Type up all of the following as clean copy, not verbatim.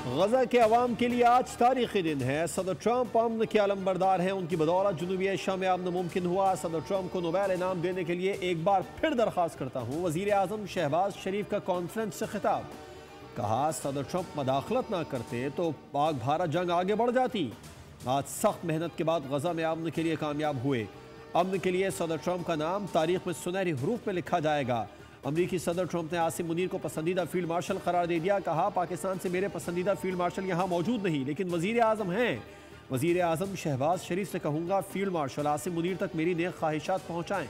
गजा के अवाम के लिए आज तारीखी दिन है। सदर ट्रंप अमन के अलमबरदार हैं, उनकी बदौलत जनूबी एशिया में अमन मुमकिन हुआ। सदर ट्रंप को नोबेल इनाम देने के लिए एक बार फिर दरख्वास्त करता हूँ। वजीर आजम शहबाज शरीफ का कॉन्फ्रेंस से खिताब, कहा सदर ट्रंप मदाखलत ना करते तो पाक भारत जंग आगे बढ़ जाती। आज सख्त मेहनत के बाद गजा में अमन के लिए कामयाब हुए। अमन के लिए सदर ट्रंप का नाम तारीख में सुनहरी हरूफ में लिखा जाएगा। अमरीकी सदर ट्रंप ने आसिम मुनीर को पसंदीदा फील्ड मार्शल करार दे दिया। कहा पाकिस्तान से मेरे पसंदीदा फील्ड मार्शल यहाँ मौजूद नहीं, लेकिन वजीर आजम हैं। वजीर आजम शहबाज शरीफ से कहूँगा फील्ड मार्शल आसिम मुनीर तक मेरी नेक ख्वाहिशात पहुँचाएँ।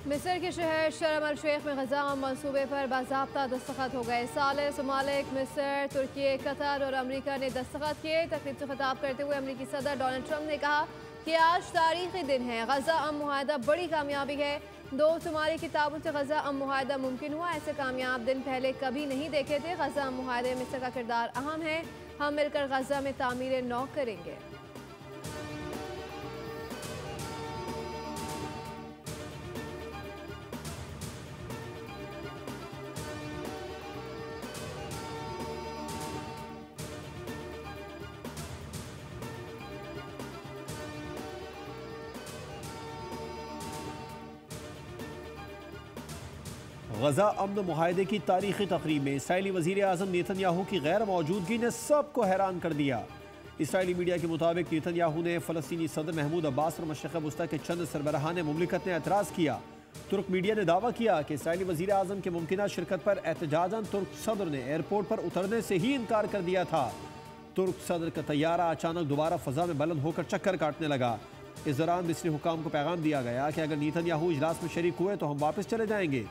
मिस्र के शहर शर्म अल शेख में गजा मनसूबे पर बाज़ाब्ता दस्तखत हो गए। सालिस ममालिक मिस्र, तुर्की, कतर और अमरीका ने दस्तखत किए। तकरीब से खिताब करते हुए अमरीकी सदर डोनाल्ड ट्रंप ने कहा कि आज तारीखी दिन है। गजा अम मुआहदा बड़ी कामयाबी है। 2 शुमारी किताबों से गजा अम मुआहदा मुमकिन हुआ। ऐसे कामयाब दिन पहले कभी नहीं देखे थे। गजा अम मुआहदे में मिस्र का किरदार अहम है। हम मिलकर गजा में तामीर नौ करेंगे। गजा अमन मुआहदे की तारीखी तकरीब में इसराइली वजीर आजम नेतन्याहू की गैर मौजूदगी ने सबको हैरान कर दिया। इसराइली मीडिया के मुताबिक नेतन्याहू ने फ़लस्तीनी सदर महमूद अब्बास और मशरिक़ वस्ता के चंद सरबराहान मुमलिकत ने एतराज़ किया। तुर्क मीडिया ने दावा किया कि इसराइली वजीर आजम के मुमकिना शिरकत पर एहतजाजन तुर्क सदर ने एयरपोर्ट पर उतरने से ही इनकार कर दिया था। तुर्क सदर का तैयारा अचानक दोबारा फ़ज़ा में बुलंद होकर चक्कर काटने लगा। इस दौरान मिस्री हुकाम को पैगाम दिया गया कि अगर नेतन्याहू इजलास में शरीक हुए तो हम वापस चले जाएंगे,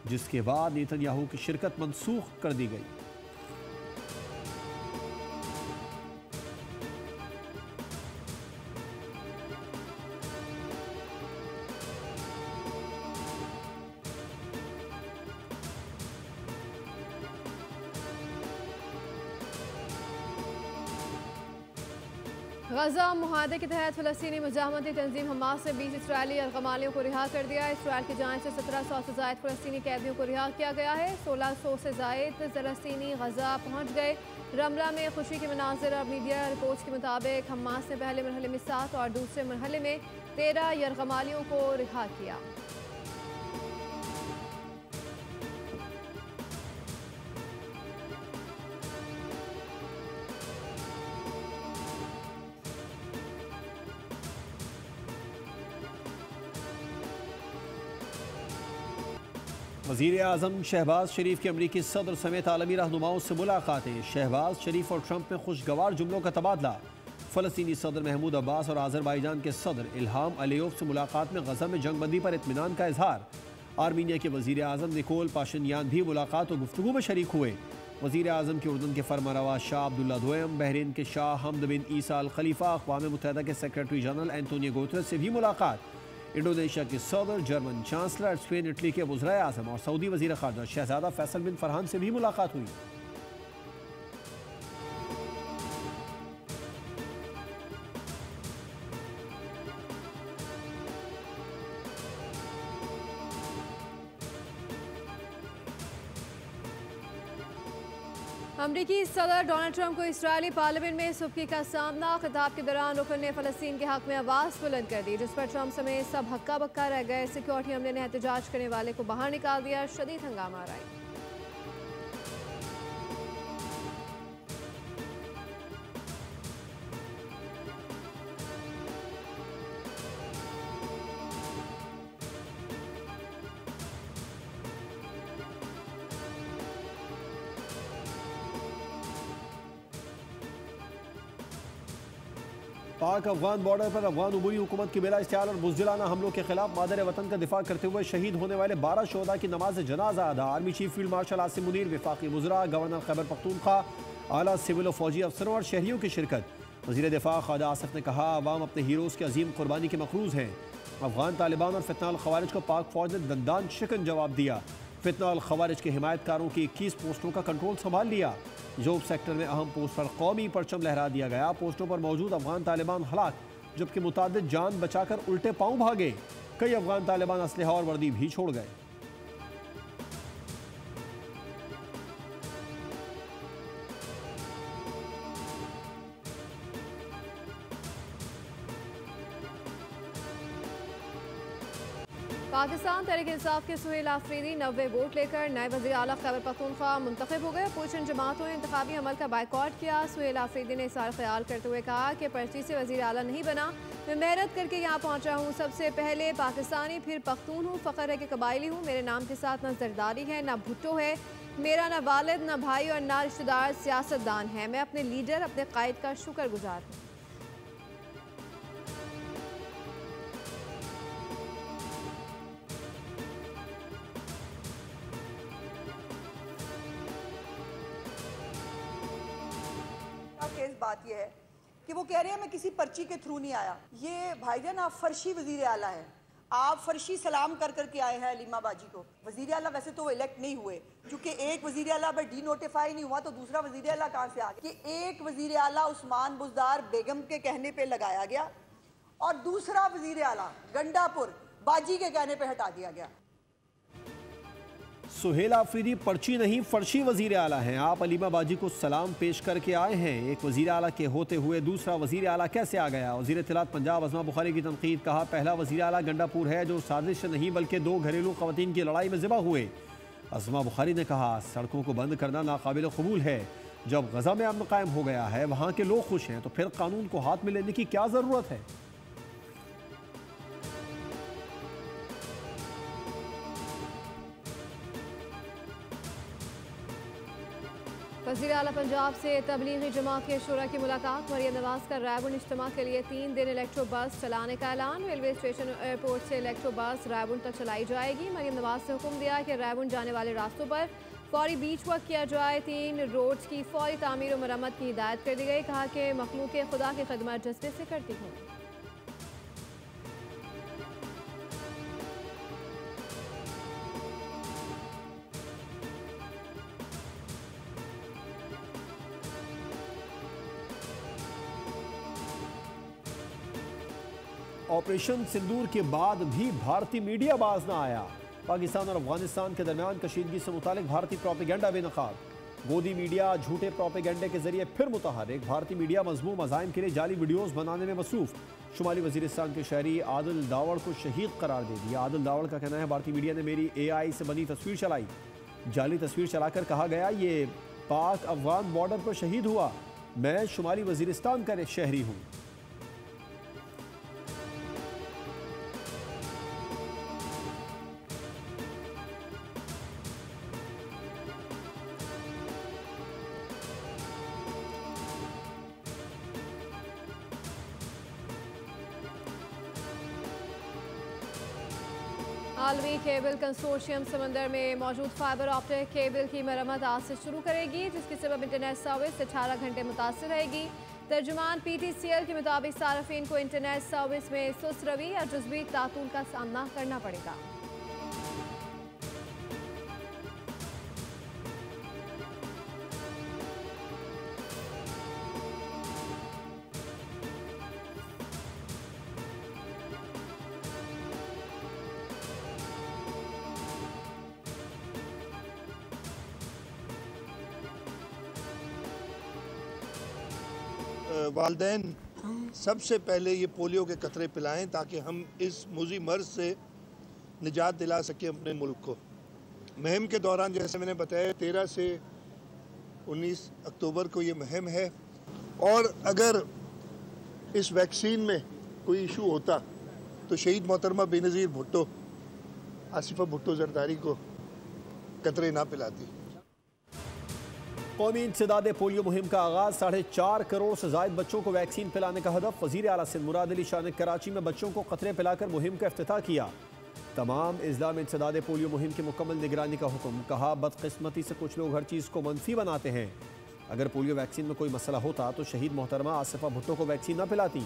जिसके बाद नेतन्याहू की शिरकत मनसूख कर दी गई। गजा मुआहदे के तहत फ़लस्तीनी मुजाहमती तंजीम हमास ने 20 इसराइली अलगमालियों को रिहा कर दिया। इसराइल की जानिब से 1700 से ज़ायद फ़लस्तीनी कैदियों को रिहा किया गया है। 1600 से ज़ायद फ़लस्तीनी गजा पहुँच गए। रमला में खुशी के मनाजिर और मीडिया रिपोर्ट्स के मुताबिक हमास ने पहले मरहले में 7 और दूसरे मरहले में 13 यरगमालियों को रिहा किया। वज़ीर आज़म शहबाज शरीफ की अमरीकी सदर समेत आलमी रहनुमाओं से मुलाकातें। शहबाज शरीफ और ट्रंप में खुशगवार जुमलों का तबादला। फ़लस्तीनी सदर महमूद अब्बास और आज़रबाईजान के सदर इल्हाम अलियोव से मुलाकात में गजा में जंगबंदी पर इत्मीनान का इजहार। आर्मीनिया के वज़ीर आज़म निकोल पाशिनयान भी मुलाकात और गुफ्तगू में शरीक हुए। वज़ीर आज़म के उर्दन के फरमानरवा शाह अब्दुल्ला दोयम, बहरीन के शाह हमद बिन ईसा अल खलीफा, अक़वाम मुत्तहिदा के सेक्रेटरी जनरल एंटोनियो गुतेरेस से भी मुलाकात। इंडोनेशिया के सदर, जर्मन चांसलर, स्पेन, इटली के वज़ीर आज़म और सऊदी वज़ीर ख़ारजा शहज़ादा फैसल बिन फरहान से भी मुलाकात हुई। अमरीकी सदर डोनाल्ड ट्रंप को इस्राएली पार्लियामेंट में सुबकी का सामना। खिताब के दौरान रुकन ने फ़लस्तीन के हक में आवाज़ बुलंद कर दी, जिस पर ट्रंप समेत सब हक्का बक्का रह गए। सिक्योरिटी अमले ने एहतजाज करने वाले को बाहर निकाल दिया। शदीद हंगामा रहा। पाक अफगान बॉर्डर पर अफगान उबूरी हुकूमत की बिला इख्तियार और बुज़दिलाना हमलों के खिलाफ मादर वतन का दिफा करते हुए शहीद होने वाले 12 शोहदा की नमाज जनाजा अदा। Army chief field marshal Asim Munir, वफाकी वज़रा, गवर्नर खैबर पख्तूनख्वा, आला सिविल और फौजी अफसरों और शहरियों की शिरकत। वज़ीर दिफा ख्वाजा आसिफ ने कहा, अवाम अपने हीरोज़ की अजीम कुर्बानी के मखरूज हैं। अफगान तालिबान और फितना अल खवारिज को पाक फौज ने दंदान शिकन जवाब दिया। फितना अल खवारिज के हिमायतकारों की 21 पोस्टों का कंट्रोल संभाल लिया। जोब सेक्टर में अहम पोस्ट पर कौमी परचम लहरा दिया गया। पोस्टों पर मौजूद अफगान तालिबान हलाक, जबकि मुतादिद जान बचाकर उल्टे पाँव भागे। कई अफगान तालिबान असलहा और वर्दी भी छोड़ गए। पाकिस्तान तहरीक इंसाफ के सुहेल आफरीदी 90 वोट लेकर नए वज़ीर आला खैबर पख्तूनख्वा मुंतखब हो गए। अपोजिशन जमातों ने इंतखाबी अमल का बायकॉट किया। सुहेल आफरीदी ने इसार ख्याल करते हुए कहा कि पर्ची से वज़ीर आला नहीं बना, मैं मेहनत करके यहाँ पहुँचा हूँ। सबसे पहले पाकिस्तानी, फिर पख्तून हूँ। फ़ख्र है कि कबायली हूँ। मेरे नाम के साथ न जरदारी है, ना भुट्टो है। मेरा ना वालिद, ना भाई और ना रिश्तेदार सियासतदान है। मैं अपने लीडर, अपने कायद का शुक्रगुजार हूँ। केस बात यह है कि वो कह रहे हैं मैं किसी पर्ची के थ्रू नहीं आया। ये भाईजान आप फर्शी वजीर आला हैं, आप फर्शी सलाम कर करके आए हैं अलीमा बाजी को। वजीर आला वैसे तो वो इलेक्ट नहीं हुए, क्योंकि एक वजीर आला अगर डी नोटिफाई नहीं हुआ तो दूसरा वजीर आला कहाँ से आ गया। कि एक वजीर आला उस्मान बुज़दार बेगम के कहने पे लगाया गया और दूसरा वजीर आला गंडापुर बाजी के कहने पे हटा दिया गया। सुहेल आफरीदी पर्ची नहीं फर्शी वजीर आला हैं। आप अलीमा बाजी को सलाम पेश करके आए हैं। एक वजीर आला के होते हुए दूसरा वजीर आला कैसे आ गया। वजीर इत्तलात पंजाब अज़मा बुखारी की तनकीद। कहा, पहला वजीर आला गंडापुर है जो साजिश नहीं बल्कि 2 घरेलू ख़वातीन की लड़ाई में ज़िबा हुए। अज़मा बुखारी ने कहा, सड़कों को बंद करना नाकाबिल कबूल है। जब गज़ा में अमन कायम हो गया है, वहाँ के लोग खुश हैं, तो फिर कानून को हाथ में लेने की क्या ज़रूरत है। वज़ीर आला पंजाब से तबलीगी जमात के शुरा की मुलाकात। मरियम नवाज का रायबुन इज्तिमा के लिए 3 दिन इलेक्ट्रो बस चलाने का ऐलान। रेलवे स्टेशन और एयरपोर्ट से इलेक्ट्रो बस रायबुन तक चलाई जाएगी। मरियम नवाज ने हुक्म दिया कि रायबुन जाने वाले रास्तों पर फौरी बीच वर्क किया जाए। 3 रोड्स की फौरी तामीर और मरम्मत की हिदायत कर दी गई। कहा कि मखलूक खुदा की खिदमत जज्बे से करती हूँ। ऑपरेशन सिंदूर के बाद भी भारतीय मीडिया बाज न आया। पाकिस्तान और अफगानिस्तान के दरमियान कशीदगी से मुतालिक भारतीय प्रोपेगेंडा बेनकाब। गोदी मीडिया झूठे प्रोपेगेंडे के जरिए फिर मुतहर्रिक। भारतीय मीडिया मजमूम अज़ाइम के लिए जाली वीडियोज़ बनाने में मसरूफ। शुमाली वजीरिस्तान के शहरी आदिल दावड़ को शहीद करार दे दिया। आदिल दावड़ का कहना है, भारतीय मीडिया ने मेरी AI से बनी तस्वीर चलाई। जाली तस्वीर चलाकर कहा गया, ये पाक अफगान बॉर्डर पर शहीद हुआ। मैं शुमाली वजीरिस्तान का शहरी हूँ। आलमी केबल कंसोर्शियम समंदर में मौजूद फाइबर ऑप्टिक केबल की मरम्मत आज से शुरू करेगी, जिसके सबब इंटरनेट सर्विस 18 घंटे मुतासर रहेगी। तर्जुमान PTCL के मुताबिक सार्फिन को इंटरनेट सर्विस में सुस्त रवि और जुज़वी तातुल का सामना करना पड़ेगा। वालिदैन सबसे पहले ये पोलियो के कतरे पिलाएं ताकि हम इस मुज़ी मर्ज़ से निजात दिला सकें अपने मुल्क को। मुहिम के दौरान जैसे मैंने बताया 13 से 19 अक्टूबर को ये मुहिम है, और अगर इस वैक्सीन में कोई इशू होता तो शहीद मोहतरमा बेनज़ीर भुट्टो, आसिफा भुट्टो जरदारी को कतरे ना पिलाती। कौमी इंसदाद पोलियो मुहिम का आगाज। 4.5 करोड़ से जायद बच्चों को वैक्सीन पिलाने का हदफ। वज़ीर आला सिंध मुराद अली शाह ने कराची में बच्चों को कतरे पिलाकर मुहिम का इफ्तिताह किया। तमाम अज़ला में इंसदाद पोलियो मुहिम की मुकम्मल निगरानी का हुक्म। कहा, बदकिस्मती से कुछ लोग हर चीज़ को मनफी बनाते हैं। अगर पोलियो वैक्सीन में कोई मसला होता तो शहीद मोहतरमा आसिफा भुट्टो को वैक्सीन न पिलाती।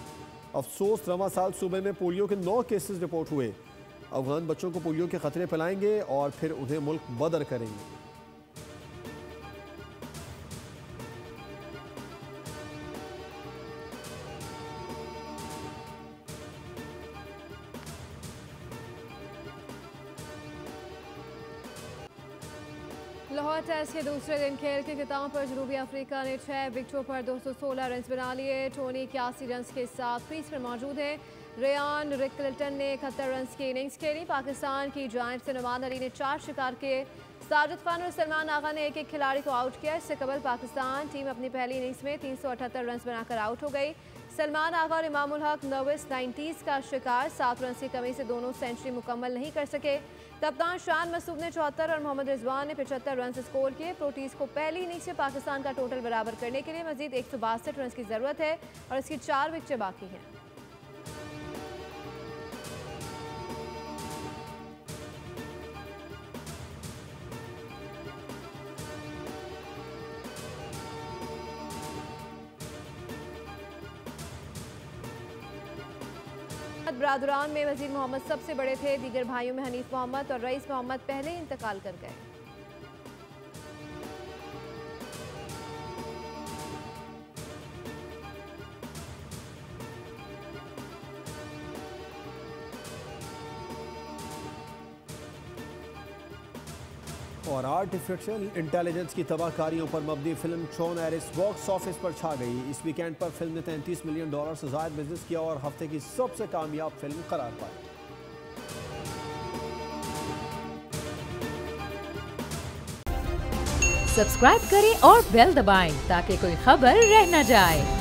अफसोस, रवां साल सूबे में पोलियो के 9 केसेस रिपोर्ट हुए। अफगान बच्चों को पोलियो के खतरे पिलाएंगे और फिर उन्हें मुल्क बदर करेंगे। लाहौर टेस्ट के दूसरे दिन खेल के खिताब पर जनूबी अफ्रीका ने 6 विकेटों पर 216 रन बना लिए। टोनी 81 रन के साथ क्रीज पर मौजूद है। रेयान रिकल्टन ने 71 रन की इनिंग्स खेली। पाकिस्तान की जानिब से नुमान अली ने 4 शिकार किए। साजिद खान और सलमान आगा ने एक खिलाड़ी को आउट किया। इससे कबल पाकिस्तान टीम अपनी पहली इनिंग्स में 378 रन बनाकर आउट हो गई। सलमान आगा और इमामुल हक नर्वस 90s का शिकार। 7 रन की कमी से दोनों सेंचुरी मुकम्मल नहीं कर सके। कप्तान शान मसूद ने 74 और मोहम्मद रिजवान ने 75 रन स्कोर किए। प्रोटीज को पहली इनिंग्स में पाकिस्तान का टोटल बराबर करने के लिए मजीद 162 रन की जरूरत है और इसकी 4 विकेटें बाकी हैं। बरादरान में वजीर मोहम्मद सबसे बड़े थे। दीगर भाइयों में हनीफ मोहम्मद और रईस मोहम्मद पहले ही इंतकाल कर गए। और आर्टिफिशियल इंटेलिजेंस की तबाहकारियों पर मबनी film Tron Ares box office पर छा गई। इस वीकेंड पर फिल्म ने $33 मिलियन से ज़ायद बिजनेस किया और हफ्ते की सबसे कामयाब फिल्म करार पाई। सब्सक्राइब करें और बेल दबाएं ताकि कोई खबर रह न जाए।